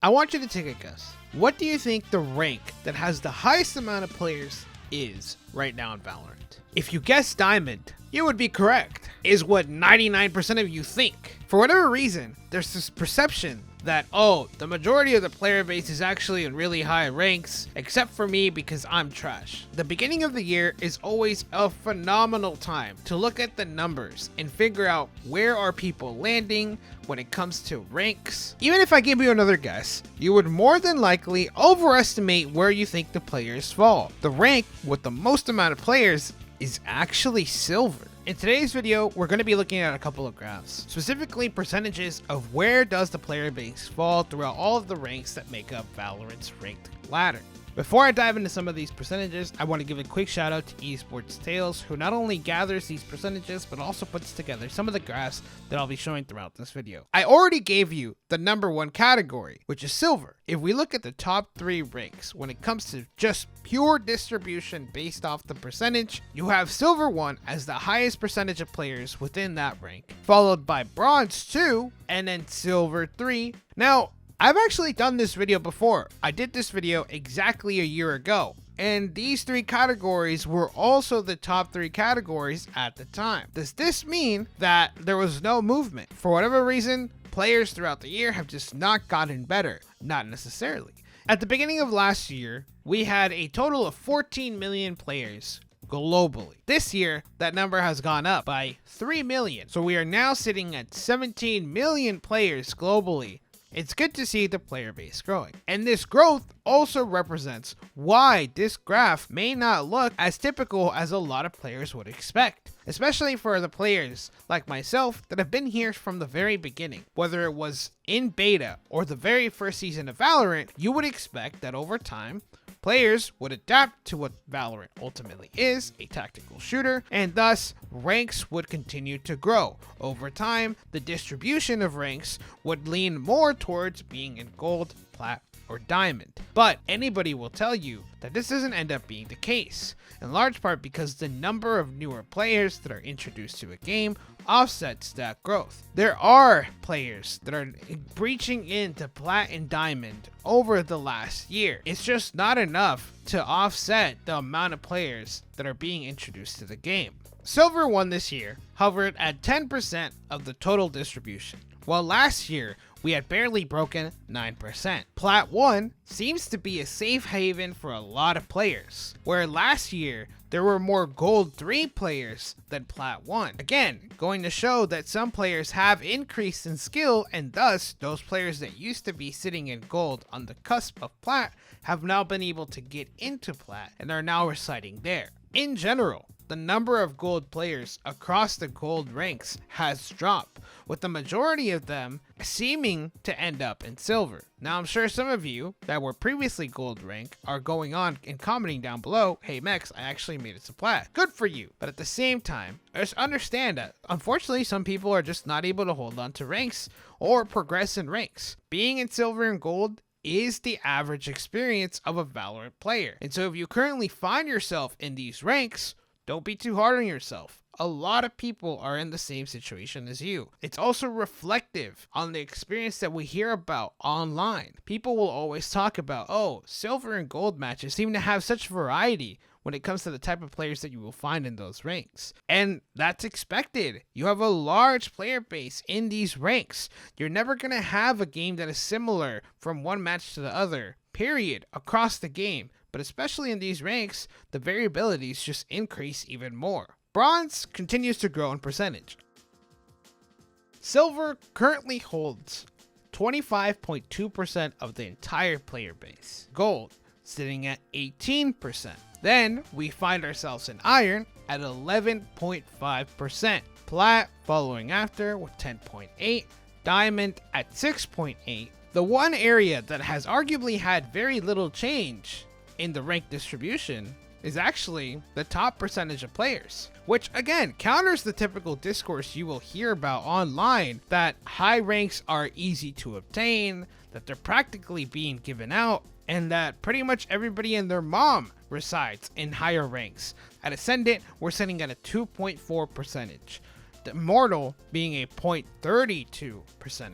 I want you to take a guess. What do you think the rank that has the highest amount of players is right now in Valorant? If you guess Diamond, you would be correct, is what 99% of you think. For whatever reason, there's this perception that, oh, the majority of the player base is actually in really high ranks, except for me because I'm trash. The beginning of the year is always a phenomenal time to look at the numbers and figure out where are people landing when it comes to ranks. Even if I give you another guess, you would more than likely overestimate where you think the players fall. The rank with the most amount of players is actually Silver. In today's video, we're going to be looking at a couple of graphs, specifically percentages of where does the player base fall throughout all of the ranks that make up Valorant's ranked ladder. Before I dive into some of these percentages, I want to give a quick shout out to Esports Tales, who not only gathers these percentages, but also puts together some of the graphs that I'll be showing throughout this video. I already gave you the number one category, which is Silver. If we look at the top 3 ranks, when it comes to just pure distribution based off the percentage, you have Silver 1 as the highest percentage of players within that rank, followed by Bronze 2, and then Silver 3. Now, I've actually done this video before. I did this video exactly a year ago, and these 3 categories were also the top 3 categories at the time. Does this mean that there was no movement? For whatever reason, players throughout the year have just not gotten better. Not necessarily. At the beginning of last year, we had a total of 14 million players globally. This year, that number has gone up by 3 million. So we are now sitting at 17 million players globally. It's good to see the player base growing. And this growth also represents why this graph may not look as typical as a lot of players would expect, especially for the players like myself that have been here from the very beginning. Whether it was in beta or the very first season of Valorant, you would expect that over time, players would adapt to what Valorant ultimately is, a tactical shooter, and thus ranks would continue to grow. Over time, the distribution of ranks would lean more towards being in gold, plat, or diamond. But anybody will tell you that this doesn't end up being the case, in large part because the number of newer players that are introduced to a game offsets that growth. There are players that are breaching into plat and diamond over the last year. It's just not enough to offset the amount of players that are being introduced to the game. Silver 1 this year hovered at 10% of the total distribution, while last year we had barely broken 9%. Plat 1 seems to be a safe haven for a lot of players, where last year there were more Gold 3 players than Plat 1. Again, going to show that some players have increased in skill, and thus those players that used to be sitting in Gold on the cusp of Plat have now been able to get into Plat and are now residing there. In general, the number of gold players across the gold ranks has dropped, with the majority of them seeming to end up in silver. Now, I'm sure some of you that were previously gold rank are going on and commenting down below, hey Mexx, I actually made it to plat. Good for you. But at the same time, just understand that unfortunately some people are just not able to hold on to ranks or progress in ranks. Being in silver and gold is the average experience of a Valorant player. And so if you currently find yourself in these ranks, don't be too hard on yourself. A lot of people are in the same situation as you. It's also reflective on the experience that we hear about online. People will always talk about, oh, silver and gold matches seem to have such variety when it comes to the type of players that you will find in those ranks. And that's expected. You have a large player base in these ranks. You're never going to have a game that is similar from one match to the other, period, across the game. But especially in these ranks, the variabilities just increase even more. Bronze continues to grow in percentage. Silver currently holds 25.2% of the entire player base. Gold sitting at 18%. Then we find ourselves in Iron at 11.5%. Plat following after with 10.8%. Diamond at 6.8%. The one area that has arguably had very little change in the rank distribution is actually the top percentage of players, which again counters the typical discourse you will hear about online that high ranks are easy to obtain, that they're practically being given out, and that pretty much everybody and their mom resides in higher ranks. At Ascendant, we're sitting at a 2.4%, the Immortal being a 0.32%,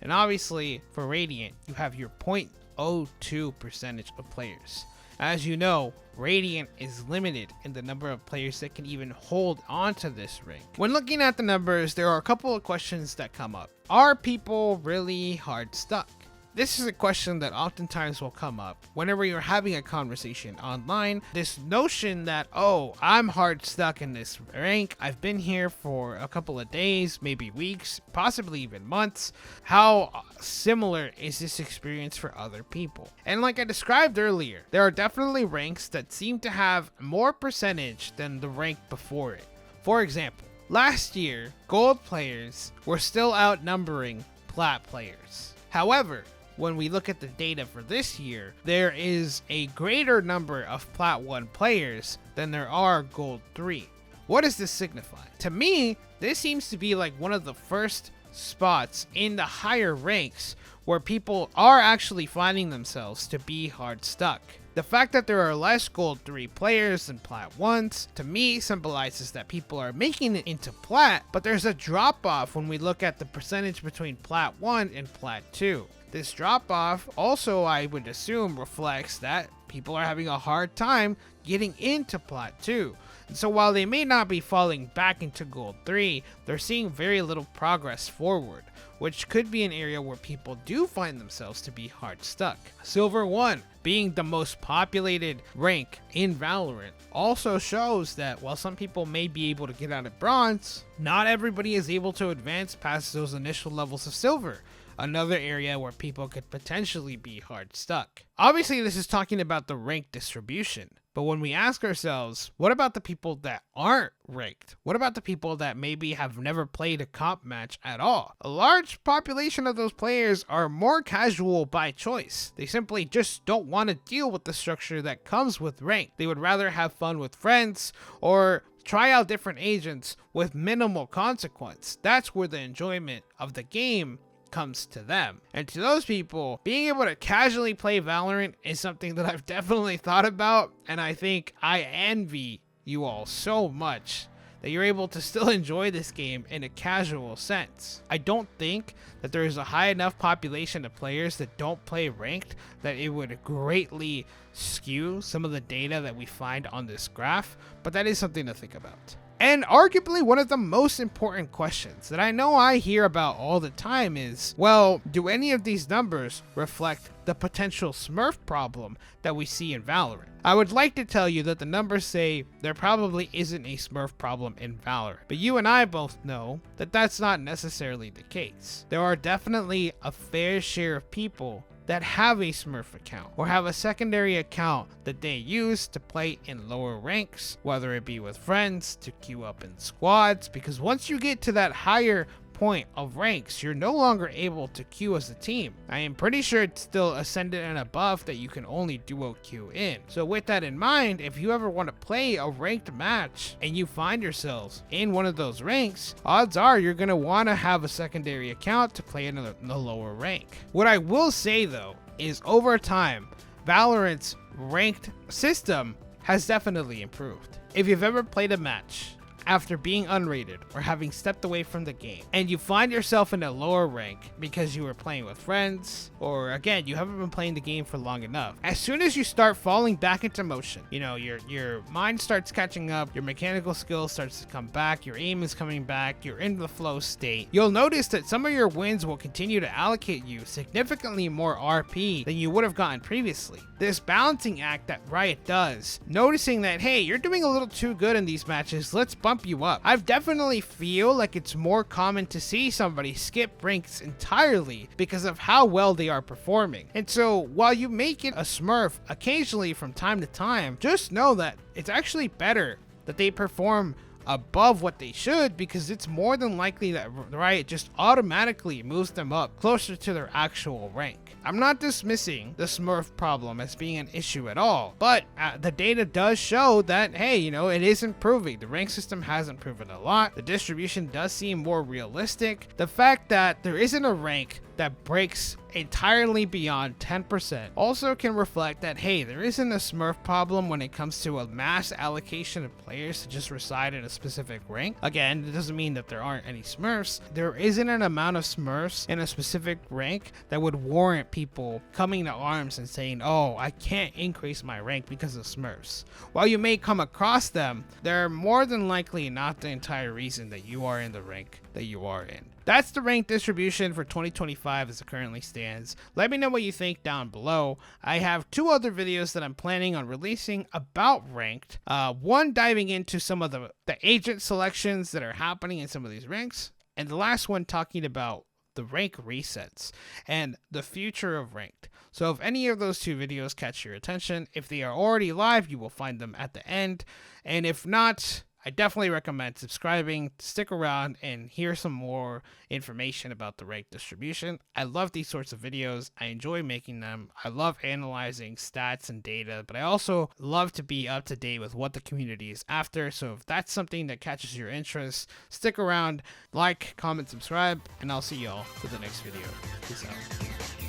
And obviously for Radiant, you have your 0.02% of players. As you know, Radiant is limited in the number of players that can even hold onto this rank. When looking at the numbers, there are a couple of questions that come up. Are people really hard stuck? This is a question that oftentimes will come up whenever you're having a conversation online. This notion that, oh, I'm hard stuck in this rank. I've been here for a couple of days, maybe weeks, possibly even months. How similar is this experience for other people? And like I described earlier, there are definitely ranks that seem to have more percentage than the rank before it. For example, last year, gold players were still outnumbering plat players. However, when we look at the data for this year, there is a greater number of Plat 1 players than there are Gold 3. What does this signify? To me, this seems to be like one of the first spots in the higher ranks where people are actually finding themselves to be hard stuck. The fact that there are less Gold 3 players than Plat 1s, to me, symbolizes that people are making it into Plat, but there's a drop off when we look at the percentage between Plat 1 and Plat 2. This drop off also, I would assume, reflects that people are having a hard time getting into Plat 2. And so while they may not be falling back into Gold 3, they're seeing very little progress forward, which could be an area where people do find themselves to be hard stuck. Silver 1, being the most populated rank in Valorant, also shows that while some people may be able to get out of bronze, not everybody is able to advance past those initial levels of silver. Another area where people could potentially be hard stuck. Obviously, this is talking about the rank distribution, but when we ask ourselves, what about the people that aren't ranked? What about the people that maybe have never played a comp match at all? A large population of those players are more casual by choice. They simply just don't want to deal with the structure that comes with rank. They would rather have fun with friends or try out different agents with minimal consequence. That's where the enjoyment of the game comes to them. And to those people, being able to casually play Valorant is something that I've definitely thought about, and I think I envy you all so much that you're able to still enjoy this game in a casual sense. I don't think that there is a high enough population of players that don't play ranked that it would greatly skew some of the data that we find on this graph, but that is something to think about. And arguably one of the most important questions that I know I hear about all the time is, well, do any of these numbers reflect the potential Smurf problem that we see in Valorant? I would like to tell you that the numbers say there probably isn't a Smurf problem in Valorant, but you and I both know that that's not necessarily the case. There are definitely a fair share of people that have a Smurf account or have a secondary account that they use to play in lower ranks, whether it be with friends, to queue up in squads, because once you get to that higher point of ranks, you're no longer able to queue as a team. I am pretty sure it's still Ascendant and above that you can only duo queue in. So with that in mind, if you ever want to play a ranked match and you find yourselves in one of those ranks, odds are you're going to want to have a secondary account to play in the lower rank. What I will say though is over time, Valorant's ranked system has definitely improved. If you've ever played a match after being unrated or having stepped away from the game, and you find yourself in a lower rank because you were playing with friends, or again, you haven't been playing the game for long enough, as soon as you start falling back into motion, you know, your mind starts catching up, your mechanical skill starts to come back, your aim is coming back, you're in the flow state, you'll notice that some of your wins will continue to allocate you significantly more RP than you would have gotten previously. This balancing act that Riot does, noticing that, hey, you're doing a little too good in these matches, let's bump you up. I definitely feel like it's more common to see somebody skip ranks entirely because of how well they are performing. And so while you make it a Smurf occasionally from time to time, just know that it's actually better that they perform above what they should, because it's more than likely that Riot just automatically moves them up closer to their actual rank. I'm not dismissing the Smurf problem as being an issue at all, but the data does show that, hey, you know, it is improving. The rank system has improved a lot. The distribution does seem more realistic. The fact that there isn't a rank that breaks entirely beyond 10% also can reflect that, hey, there isn't a Smurf problem when it comes to a mass allocation of players to just reside in a specific rank. Again, it doesn't mean that there aren't any Smurfs. There isn't an amount of Smurfs in a specific rank that would warrant people coming to arms and saying, oh, I can't increase my rank because of Smurfs. While you may come across them, they're more than likely not the entire reason that you are in the rank that you are in. That's the rank distribution for 2025 as it currently stands. Let me know what you think down below. I have 2 other videos that I'm planning on releasing about ranked. One diving into some of the agent selections that are happening in some of these ranks, and the last one talking about the rank resets and the future of ranked. So if any of those 2 videos catch your attention, if they are already live, you will find them at the end. And if not, I definitely recommend subscribing, stick around, and hear some more information about the rank distribution. I love these sorts of videos. I enjoy making them. I love analyzing stats and data, but I also love to be up to date with what the community is after. So if that's something that catches your interest, stick around, like, comment, subscribe, and I'll see y'all for the next video. Peace out.